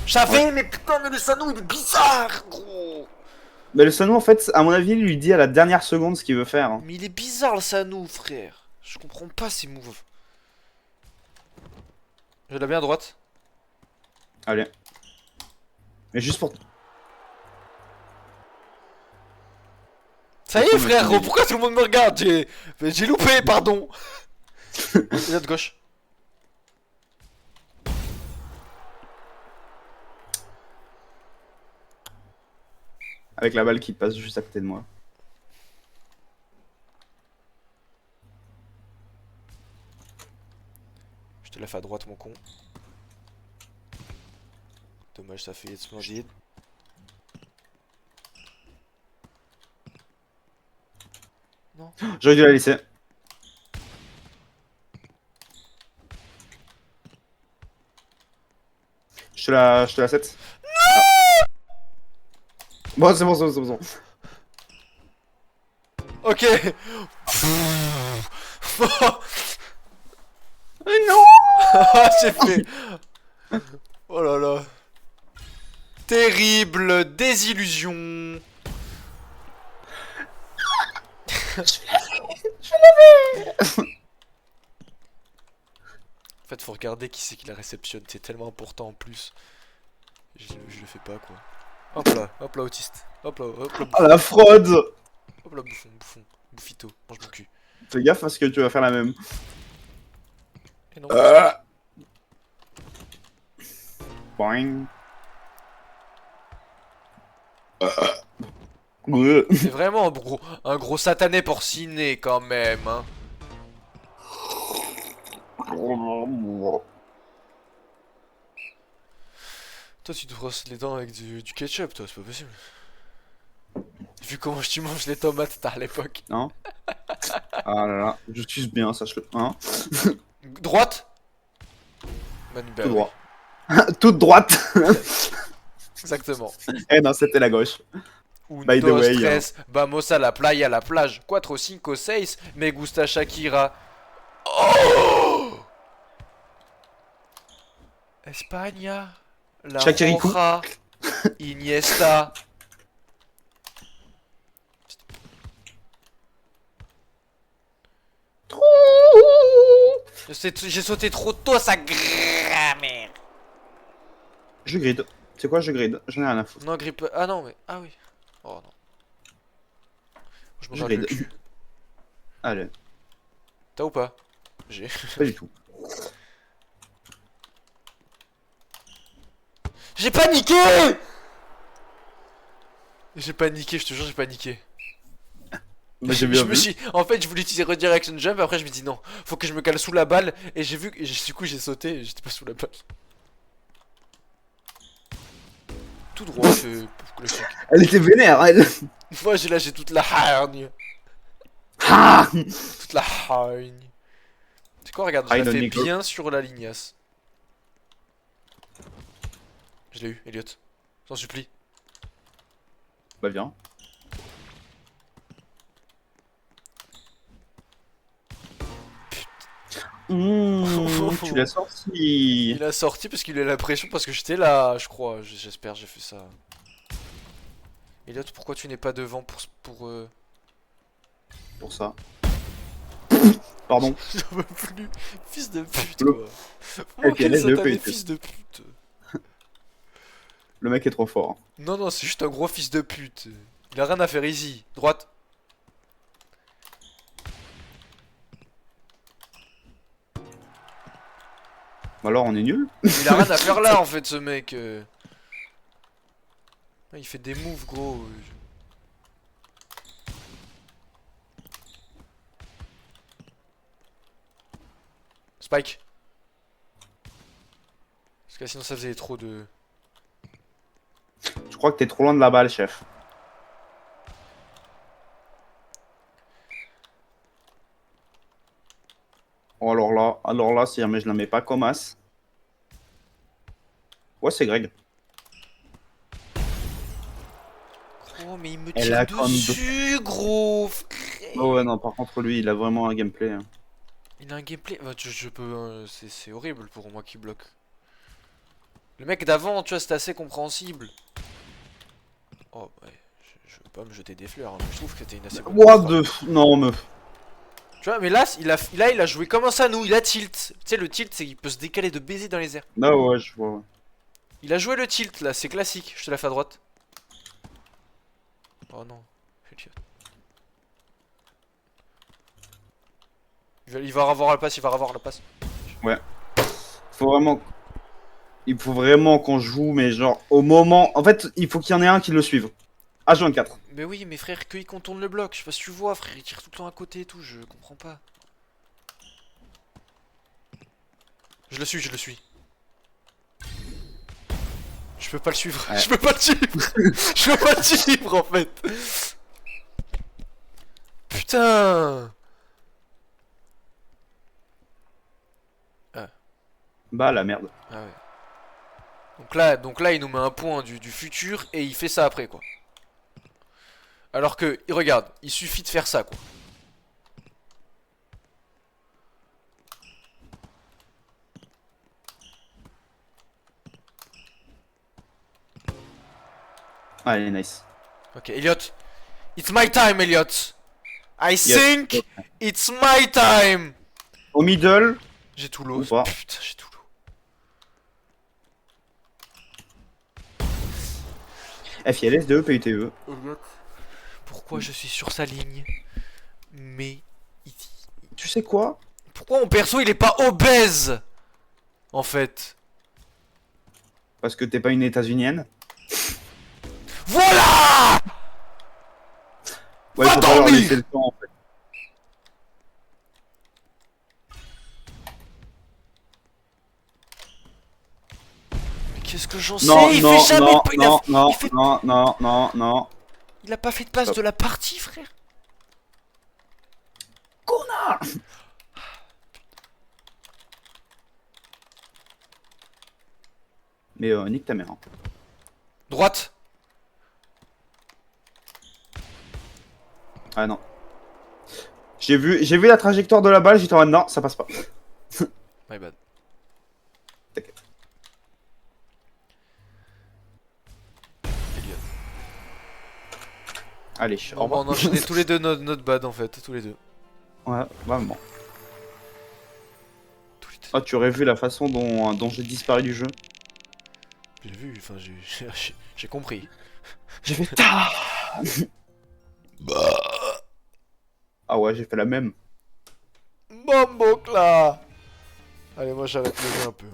J'avais, mais putain, mais le Sanou il est bizarre, gros. Mais le Sanou, en fait, à mon avis, il lui dit à la dernière seconde ce qu'il veut faire. Hein. Mais il est bizarre le Sanou, frère. Je comprends pas ses moves. Je l'ai bien à droite. Allez. Mais juste pour. Ça y est, frère, pourquoi tout le monde me regarde? J'ai loupé, pardon. Il est de gauche. Avec la balle qui passe juste à côté de moi. Je te la fais à droite, mon con. Dommage, ça fait splendide. Non. J'aurais dû la laisser. Je te la 7. Non. Bon, c'est bon. Ok. Non. Ah, j'ai fait. Oh là là. Terrible désillusion. En fait, faut regarder qui c'est qui la réceptionne. C'est tellement important en plus. Je le fais pas quoi. Hop là autiste. Hop là, Ah la fraude! hop là bouffon, bouffito, mange mon cul. Fais gaffe parce que tu vas faire la même. Et non. Boing. Ouais. C'est vraiment un gros satané porciné quand même, hein. Toi tu te brosses les dents avec du ketchup, toi, c'est pas possible. Vu comment tu manges les tomates à l'époque. Non. Ah là là, je suce bien, sache-le. Hein, Droite. Manu, bah tout oui, droit. Toute droite. exactement. Eh non, c'était la gauche. Un, By the dos, way, tres, vamos a la playa, a la plage. 4, 5, 6, me gusta Shakira. Oh España, La Shakirikou. Roja, Iniesta. J'ai sauté trop tôt, sa grammaire. Je grid. C'est quoi, je grid? J'en ai rien à foutre. Non, grippe. Ah non, mais. Ah oui. Oh non. Je me Je regarde le grid. cul. Allez, T'as ou pas? J'ai. pas du tout. J'ai paniqué! J'ai paniqué, je te jure, j'ai paniqué. Bah, j'ai Je bien me vu. suis. En fait, je voulais utiliser Redirection Jump, après je me dis non, faut que je me cale sous la balle, et j'ai vu que. Du coup, j'ai sauté, et j'étais pas sous la balle. Tout droit, c'est classique. Elle était vénère, elle. Moi, j'ai toute la hargne. Ah Toute la hargne. C'est quoi, regarde, je Ah, la il fais donne Nico. bien sur la lignasse. Je l'ai eu, Elliot. T'en supplie. Bah viens. Tu l'as sorti. Il a sorti parce qu'il a la pression, parce que j'étais là, je crois. J'espère, j'ai fait ça. Elliot, pourquoi tu n'es pas devant pour. Pour ça. Pardon. J'en peux plus. Fils de pute, Le- quoi. Et puis Quel elle est de satané pute. fils de pute. Le mec est trop fort. Non, non, c'est juste un gros fils de pute. Il a rien à faire ici. Droite. Bah alors on est nul. Il a rien à faire là, en fait, ce mec. Ah, il fait des moves, gros. Spike. Parce que sinon, ça faisait trop de. Je crois que t'es trop loin de la balle, chef. Oh, alors là, si jamais je la mets pas comme as. Ouais, c'est Greg. Gros, mais il me Elle tire a comme dessus, gros. Oh ouais, non, par contre, lui, il a vraiment un gameplay. Hein. Il a un gameplay. Bah, je peux. C'est horrible pour moi qui bloque. Le mec d'avant, tu vois, c'était assez compréhensible. Oh, ouais. Je veux pas me jeter des fleurs, hein, mais je trouve que c'était une assez bonne What frappe. the... Non, meuf. Tu vois, mais là, il a joué comme un Sanou, il a tilt. Tu sais, le tilt, c'est qu'il peut se décaler de baiser dans les airs. Bah ouais, je vois. Ouais. Il a joué le tilt, là, c'est classique. Je te la fais à droite. Oh non. Elliot. Il va avoir la passe, il va avoir la passe. Faut vraiment... Il faut vraiment qu'on joue, mais genre, au moment... En fait, il faut qu'il y en ait un qui le suive. H24. Mais oui, mais frère, qu'il contourne le bloc. Je sais pas si tu vois, frère, il tire tout le temps à côté et tout, je comprends pas. Je le suis, je le suis. Je peux pas le suivre, Ouais. je peux pas le suivre. Je peux pas le suivre en fait. Putain. Bah la merde. Ah ouais. Donc là, il nous met un point du futur et il fait ça après quoi. Alors que, regarde, il suffit de faire ça quoi. Ah, elle est nice. Ok, Elliot. It's my time, Elliot. I think it's my time. Au middle. J'ai tout l'eau. Ou pas. Putain, j'ai tout l'eau. FILS2, PUTE. Elliot, pourquoi je suis sur sa ligne? Mais... Tu sais quoi? Pourquoi mon perso il est pas obèse? En fait. Parce que t'es pas une états-unienne. Voilà! Ouais, Va faut pas leur dormir. laisser le temps, en fait. Mais qu'est-ce que j'en Non, sais? Il non, fait jamais non, de... non, non, il fait- non, non, non, non. Il a pas fait de passe Stop. de la partie, frère. Connard! Mais nique ta mère. Hein. Droite. Ah non. J'ai vu la trajectoire de la balle, j'étais en mode non, ça passe pas. My bad. T'inquiète. Elliot. Allez, au On va revoir. en enchaîner tous les deux notre bad en fait, tous les deux. Ouais, vraiment. Tous les deux. Ah, tu aurais vu la façon dont j'ai disparu du jeu. J'ai vu, enfin j'ai compris. J'ai fait ta. Ah ouais, j'ai fait la même. Bombo là. Allez, moi j'arrête le jeu un peu.